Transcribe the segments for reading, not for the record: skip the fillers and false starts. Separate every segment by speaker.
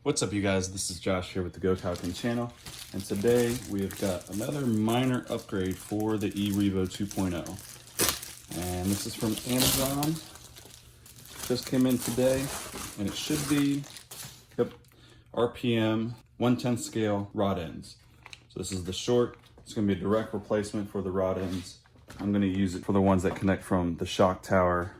Speaker 1: What's up, you guys? This is Josh here with the GoKaioken channel, and today we've got another minor upgrade for the E-Revo 2.0. And this is from Amazon. Just came in today, and it should be, RPM 1/10 scale rod ends. So this is the short. It's going to be a direct replacement for the rod ends. I'm going to use it for the ones that connect from the shock tower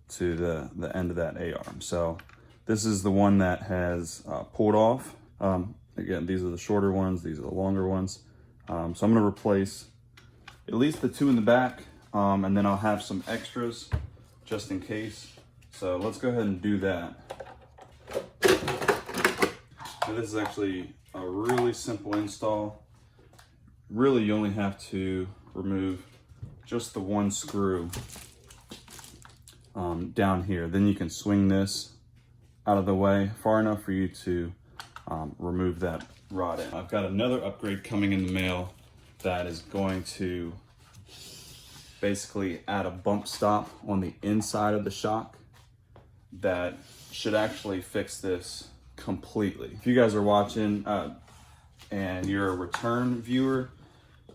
Speaker 1: to the end of that A-arm. So this is the one that has pulled off. Again, these are the shorter ones, these are the longer ones. So I'm gonna replace at least the two in the back, and then I'll have some extras just in case. So let's go ahead and do that. So this is actually a really simple install. Really, you only have to remove just the one screw down here. Then you can swing this out of the way far enough for you to remove that rod end. I've got another upgrade coming in the mail that is going to basically add a bump stop on the inside of the shock that should actually fix this completely. If you guys are watching and you're a return viewer,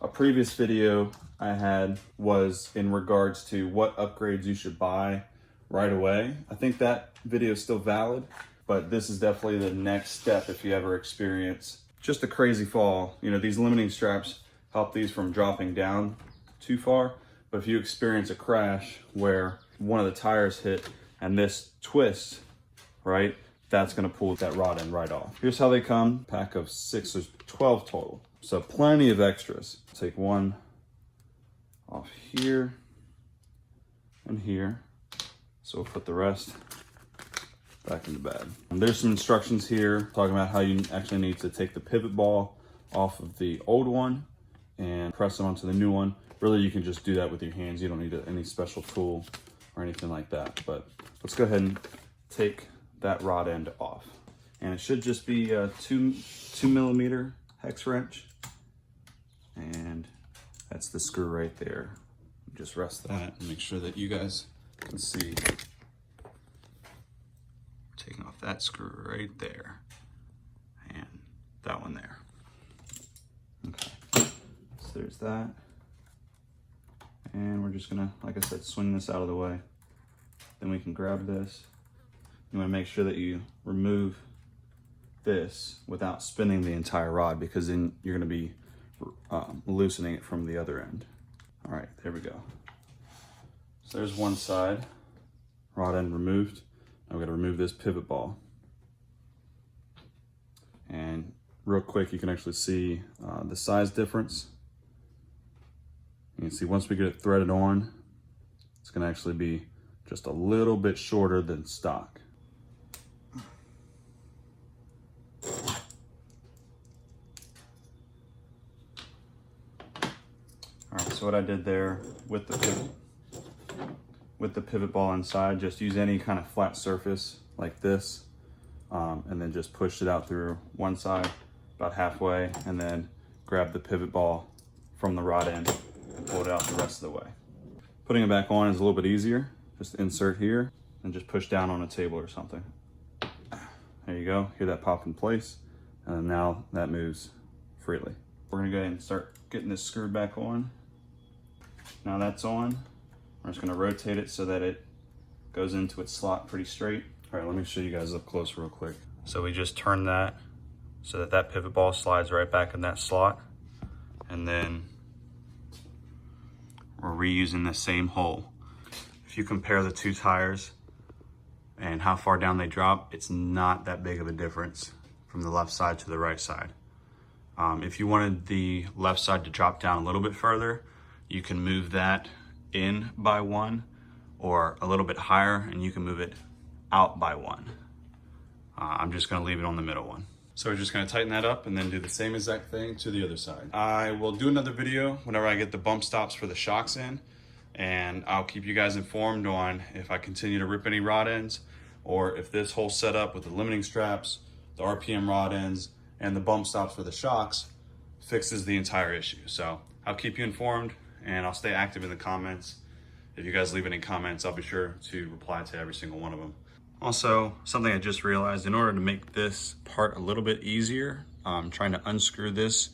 Speaker 1: a previous video I had was in regards to what upgrades you should buy right away. I think that video is still valid, but this is definitely the next step if you ever experience just a crazy fall. You know, these limiting straps help these from dropping down too far, but if you experience a crash where one of the tires hit and this twists, right, that's gonna pull that rod end right off. Here's how they come, pack of 6 or 12 total. So plenty of extras. Take one off here and here. So we'll put the rest back in the bag. And there's some instructions here talking about how you actually need to take the pivot ball off of the old one and press it onto the new one. Really, you can just do that with your hands. You don't need any special tool or anything like that. But let's go ahead and take that rod end off. And it should just be a 2 millimeter hex wrench. And that's the screw right there. Just rest that and make sure that you guys can see. Taking off that screw right there and that one there. Okay, so there's that. And we're just gonna, like I said, swing this out of the way. Then we can grab this. You wanna make sure that you remove this without spinning the entire rod, because then you're gonna be loosening it from the other end. All right, there we go. So there's one side, rod end removed. Now we're gonna remove this pivot ball. And real quick, you can actually see the size difference. You can see once we get it threaded on, it's gonna actually be just a little bit shorter than stock. All right, so what I did there with the pivot ball inside, just use any kind of flat surface like this, and then just push it out through one side about halfway, and then grab the pivot ball from the rod end and pull it out the rest of the way. Putting it back on is a little bit easier. Just insert here and just push down on a table or something. There you go, hear that pop in place, and now that moves freely. We're gonna go ahead and start getting this screwed back on. Now that's on, we're just gonna rotate it so that it goes into its slot pretty straight. All right, let me show you guys up close real quick. So we just turn that so that that pivot ball slides right back in that slot. And then we're reusing the same hole. If you compare the two tires and how far down they drop, it's not that big of a difference from the left side to the right side. If you wanted the left side to drop down a little bit further, you can move that in by one, or a little bit higher, and you can move it out by one. I'm just gonna leave it on the middle one. So we're just gonna tighten that up and then do the same exact thing to the other side. I will do another video whenever I get the bump stops for the shocks in, and I'll keep you guys informed on if I continue to rip any rod ends, or if this whole setup with the limiting straps, the RPM rod ends, and the bump stops for the shocks fixes the entire issue. So I'll keep you informed, and I'll stay active in the comments. If you guys leave any comments, I'll be sure to reply to every single one of them. Also, something I just realized, in order to make this part a little bit easier, trying to unscrew this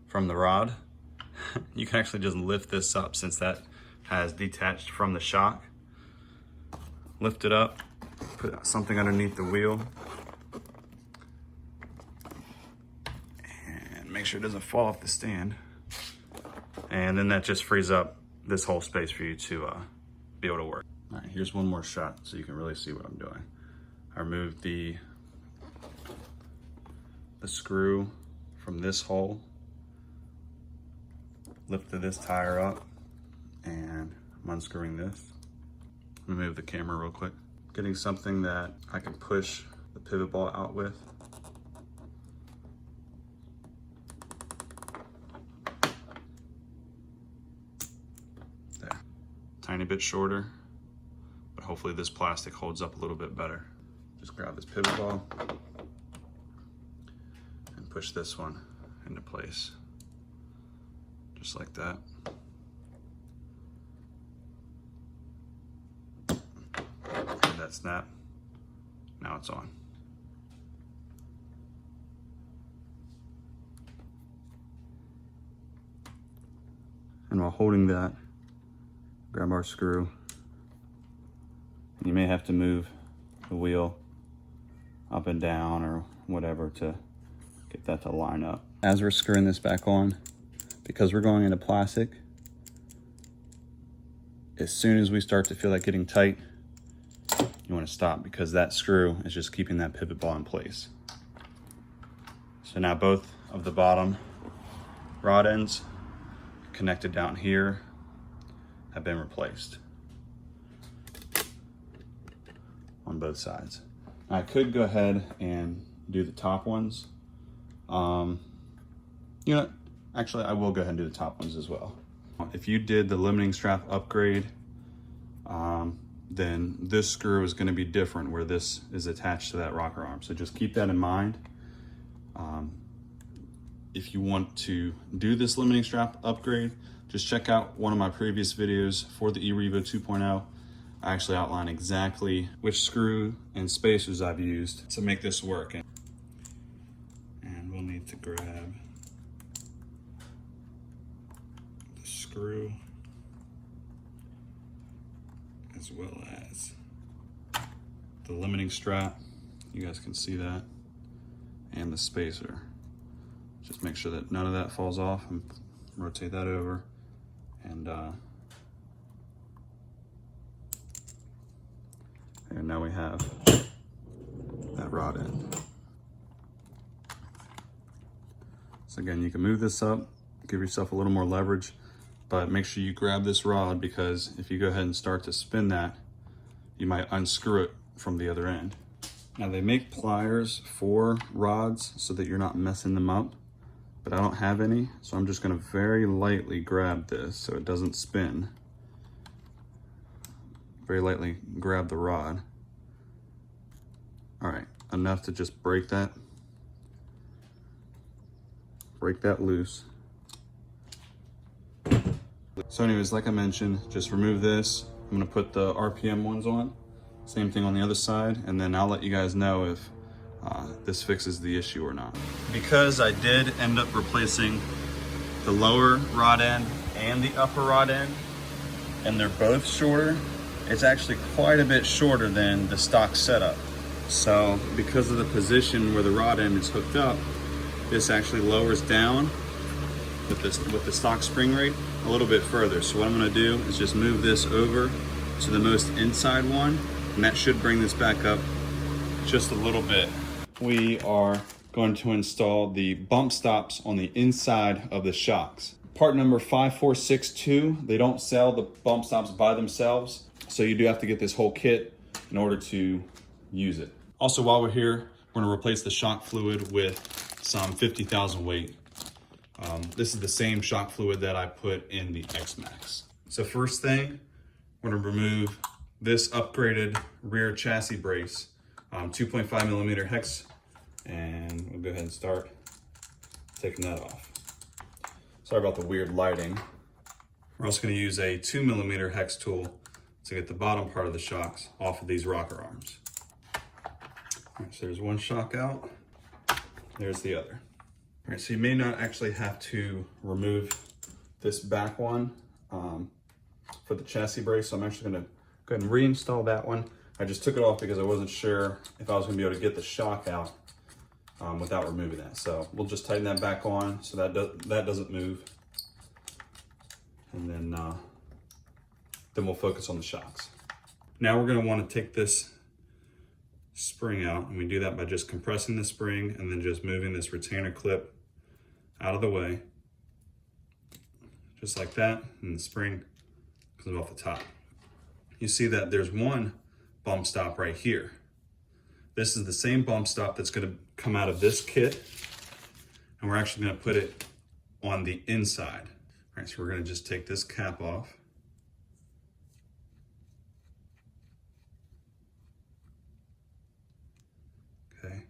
Speaker 1: from the rod, you can actually just lift this up since that has detached from the shock. Lift it up, put something underneath the wheel, and make sure it doesn't fall off the stand. And then that just frees up this whole space for you to be able to work. All right, here's one more shot so you can really see what I'm doing. I removed the screw from this hole, lifted this tire up, and I'm unscrewing this. I'm gonna move the camera real quick. Getting something that I can push the pivot ball out with. There. Tiny bit shorter, but hopefully this plastic holds up a little bit better. Just grab this pivot ball and push this one into place. Just like that. Let that snap. Now it's on. And while holding that, grab our screw. You may have to move the wheel up and down or whatever to get that to line up. As we're screwing this back on, because we're going into plastic, as soon as we start to feel that getting tight, you want to stop, because that screw is just keeping that pivot ball in place. So now both of the bottom rod ends connected down here have been replaced on both sides. I could go ahead and do the top ones. You know, actually I will go ahead and do the top ones as well. If you did the limiting strap upgrade, then this screw is going to be different where this is attached to that rocker arm. So just keep that in mind. If you want to do this limiting strap upgrade, just check out one of my previous videos for the E-Revo 2.0. I actually outline exactly which screw and spacers I've used to make this work. And we'll need to grab the screw as well as the limiting strap. You guys can see that, and the spacer. Just make sure that none of that falls off, and rotate that over, and now we have that rod end. So again, you can move this up, give yourself a little more leverage, but make sure you grab this rod, because if you go ahead and start to spin that, you might unscrew it from the other end. Now they make pliers for rods so that you're not messing them up, but I don't have any, so I'm just gonna very lightly grab this so it doesn't spin. Very lightly grab the rod. All right, enough to just break that loose. So anyways, like I mentioned, just remove this. I'm gonna put the RPM ones on. Same thing on the other side, and then I'll let you guys know if this fixes the issue or not. Because I did end up replacing the lower rod end and the upper rod end, and they're both shorter, it's actually quite a bit shorter than the stock setup. So because of the position where the rod end is hooked up, this actually lowers down with the stock spring rate a little bit further. So what I'm gonna do is just move this over to the most inside one, and that should bring this back up just a little bit. We are going to install the bump stops on the inside of the shocks. Part number 5462, they don't sell the bump stops by themselves, so you do have to get this whole kit in order to use it. Also, while we're here, we're gonna replace the shock fluid with some 50,000 weight. This is the same shock fluid that I put in the x-maxx. So first thing, we're gonna remove this upgraded rear chassis brace, 2.5 millimeter hex, and we'll go ahead and start taking that off. Sorry about the weird lighting. We're also gonna use a 2 millimeter hex tool to get the bottom part of the shocks off of these rocker arms. All right, so there's one shock out, there's the other. All right, so you may not actually have to remove this back one for the chassis brace, so I'm actually gonna go ahead and reinstall that one. I just took it off because I wasn't sure if I was gonna be able to get the shock out without removing that. So we'll just tighten that back on so that doesn't move. And then we'll focus on the shocks. Now we're gonna wanna take this spring out, and we do that by just compressing the spring and then just moving this retainer clip out of the way, just like that, and the spring comes off the top. You see that there's one bump stop right here. This is the same bump stop that's gonna come out of this kit, and we're actually gonna put it on the inside. All right, so we're gonna just take this cap off. Okay,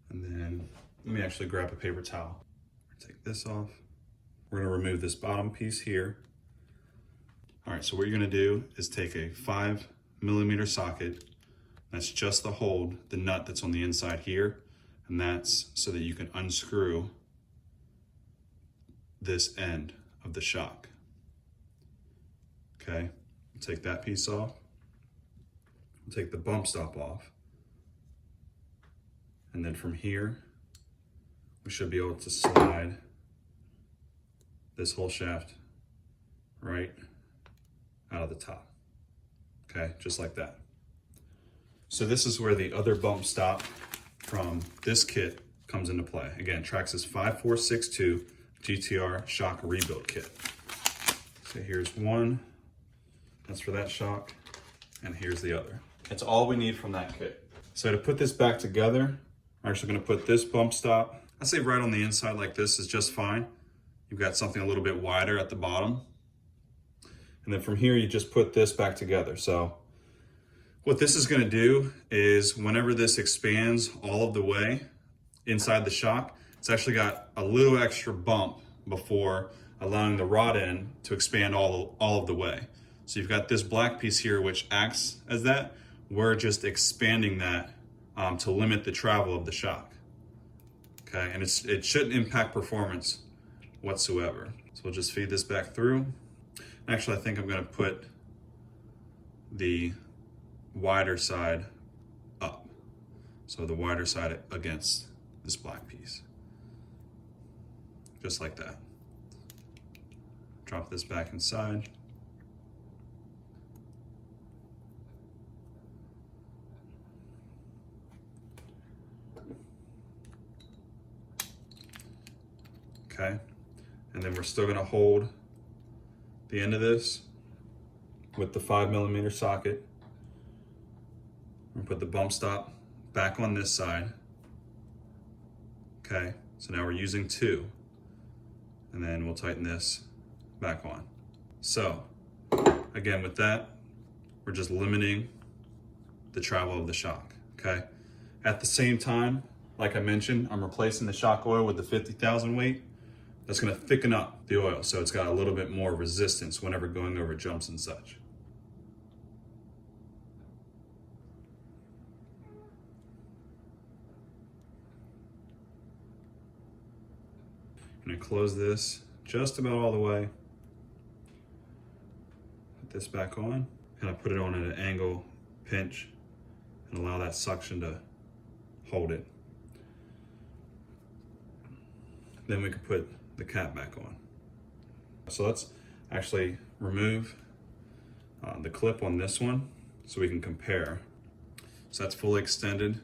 Speaker 1: and then let me actually grab a paper towel. Take this off. We're gonna remove this bottom piece here. All right, so what you're gonna do is take a 5mm socket. That's just to hold the nut that's on the inside here, and that's so that you can unscrew this end of the shock. Okay, take that piece off. Take the bump stop off. And then from here, we should be able to slide this whole shaft right out of the top. Okay, just like that. So this is where the other bump stop from this kit comes into play. Again, Traxxas 5462 GTR shock rebuild kit. So here's one, that's for that shock, and here's the other. That's all we need from that kit. So to put this back together, I'm actually gonna put this bump stop, I say right on the inside like this is just fine. You've got something a little bit wider at the bottom. And then from here, you just put this back together. So what this is gonna do is whenever this expands all of the way inside the shock, it's actually got a little extra bump before allowing the rod end to expand all of the way. So you've got this black piece here, which acts as that. We're just expanding that to limit the travel of the shock. Okay, and it shouldn't impact performance whatsoever. So we'll just feed this back through. Actually, I think I'm gonna put the wider side up. So the wider side against this black piece. Just like that. Drop this back inside. Okay, and then we're still gonna hold the end of this with the 5mm socket. We'll put the bump stop back on this side. Okay, so now we're using 2. And then we'll tighten this back on. So, again, with that, we're just limiting the travel of the shock, okay? At the same time, like I mentioned, I'm replacing the shock oil with the 50,000 weight. That's gonna thicken up the oil, so it's got a little bit more resistance whenever going over jumps and such. I'm gonna close this just about all the way. Put this back on, and I put it on at an angle, pinch, and allow that suction to hold it. Then we can put the cap back on. So let's actually remove the clip on this one so we can compare. So that's fully extended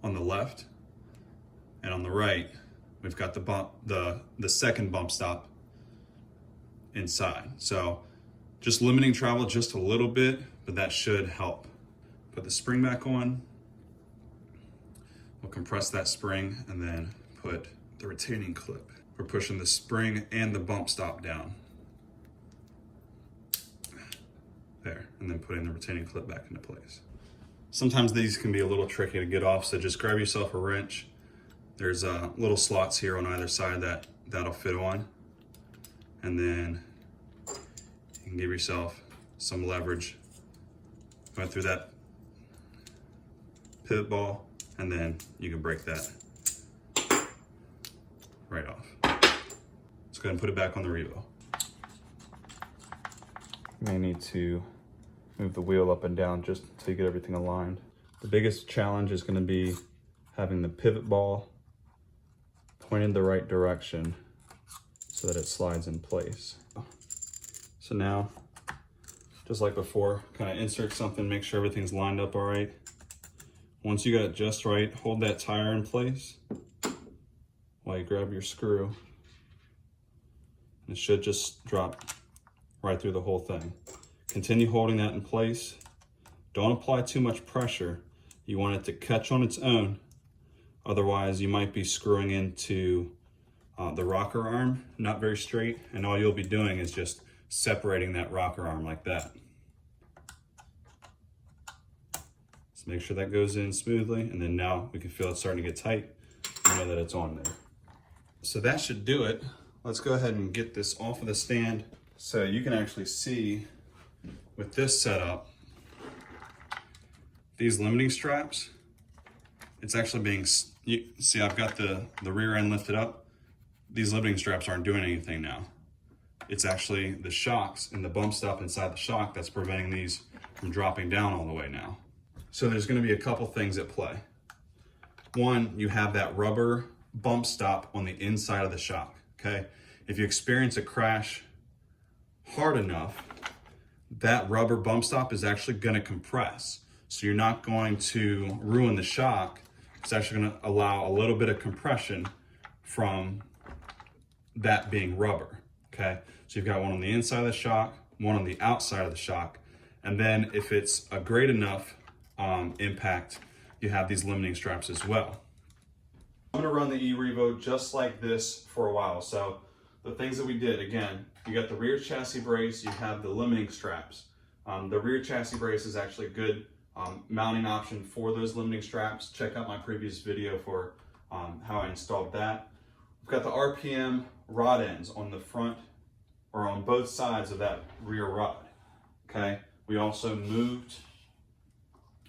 Speaker 1: on the left, and on the right, we've got the second bump stop inside. So just limiting travel just a little bit, but that should help. Put the spring back on. We'll compress that spring and then put the retaining clip. We're pushing the spring and the bump stop down. There, and then putting the retaining clip back into place. Sometimes these can be a little tricky to get off, so just grab yourself a wrench. There's little slots here on either side that'll fit on. And then you can give yourself some leverage. Going through that pivot ball, and then you can break that right off. Let's go ahead and put it back on the Revo. You may need to move the wheel up and down just to get everything aligned. The biggest challenge is going to be having the pivot ball pointed the right direction so that it slides in place. So now, just like before, kind of insert something, make sure everything's lined up all right. Once you got it just right, hold that tire in place while you grab your screw. It should just drop right through the whole thing. Continue holding that in place. Don't apply too much pressure. You want it to catch on its own. Otherwise, you might be screwing into the rocker arm, not very straight, and all you'll be doing is just separating that rocker arm like that. So make sure that goes in smoothly, and then now we can feel it starting to get tight. You know that it's on there. So that should do it. Let's go ahead and get this off of the stand so you can actually see with this setup, these limiting straps, it's actually being, you see I've got the rear end lifted up. These limiting straps aren't doing anything now. It's actually the shocks and the bump stop inside the shock that's preventing these from dropping down all the way now. So there's going to be a couple things at play. One, you have that rubber bump stop on the inside of the shock, okay? If you experience a crash hard enough, that rubber bump stop is actually going to compress. So you're not going to ruin the shock. It's actually going to allow a little bit of compression from that being rubber, okay? So you've got one on the inside of the shock, one on the outside of the shock, and then if it's a great enough impact, you have these limiting straps as well. I'm gonna run the E-Revo just like this for a while. So the things that we did, again, you got the rear chassis brace, you have the limiting straps. The rear chassis brace is actually a good mounting option for those limiting straps. Check out my previous video for how I installed that. We've got the RPM rod ends on the front or on both sides of that rear rod, okay? We also moved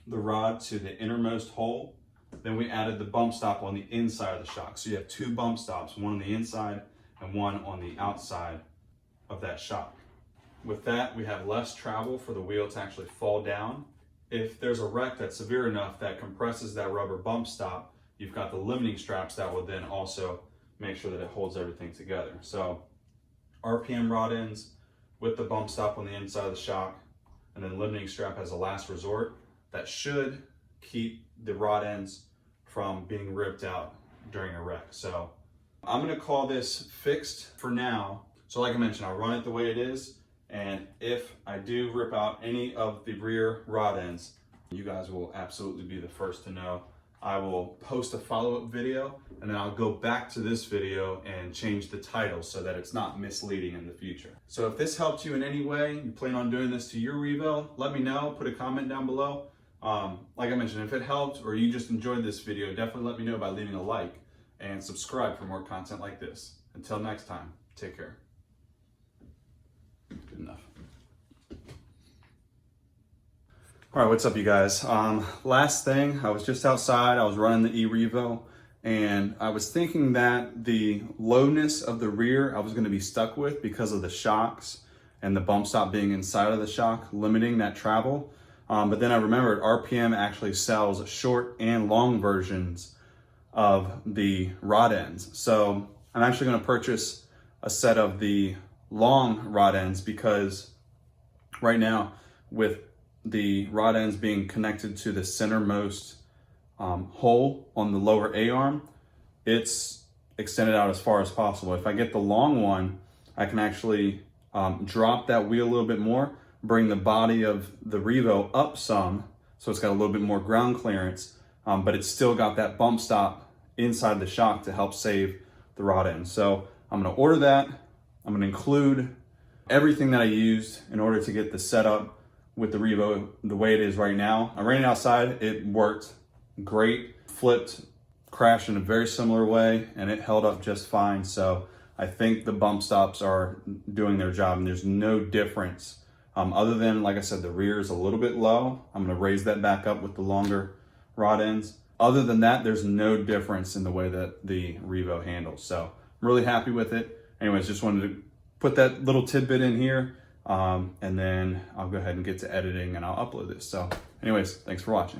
Speaker 1: the rod to the innermost hole. Then we added the bump stop on the inside of the shock. So you have two bump stops, one on the inside and one on the outside of that shock. With that, we have less travel for the wheel to actually fall down. If there's a wreck that's severe enough that compresses that rubber bump stop, you've got the limiting straps that will then also make sure that it holds everything together. So RPM rod ends with the bump stop on the inside of the shock, and then limiting strap as a last resort. That should keep the rod ends from being ripped out during a wreck. So I'm gonna call this fixed for now. So like I mentioned, I'll run it the way it is. And if I do rip out any of the rear rod ends, you guys will absolutely be the first to know. I will post a follow-up video, and then I'll go back to this video and change the title so that it's not misleading in the future. So if this helped you in any way, you plan on doing this to your Revo, let me know, put a comment down below. Like I mentioned, if it helped or you just enjoyed this video, definitely let me know by leaving a like and subscribe for more content like this. Until next time, take care. Good enough. All right, what's up, you guys? Last thing, I was just outside, I was running the E-Revo, and I was thinking that the lowness of the rear I was gonna be stuck with because of the shocks and the bump stop being inside of the shock, limiting that travel. But then I remembered RPM actually sells short and long versions of the rod ends. So I'm actually gonna purchase a set of the long rod ends because right now with the rod ends being connected to the centermost hole on the lower A-arm, it's extended out as far as possible. If I get the long one, I can actually drop that wheel a little bit more, bring the body of the Revo up some, so it's got a little bit more ground clearance, but it's still got that bump stop inside the shock to help save the rod end. So I'm gonna order that. I'm gonna include everything that I used in order to get the setup with the Revo the way it is right now. I ran it outside, it worked great, flipped, crashed in a very similar way, and it held up just fine. So I think the bump stops are doing their job, and there's no difference other than, like I said, the rear is a little bit low. I'm gonna raise that back up with the longer rod ends. Other than that, there's no difference in the way that the Revo handles. So I'm really happy with it. Anyways, just wanted to put that little tidbit in here. And then I'll go ahead and get to editing and I'll upload this. So anyways, thanks for watching.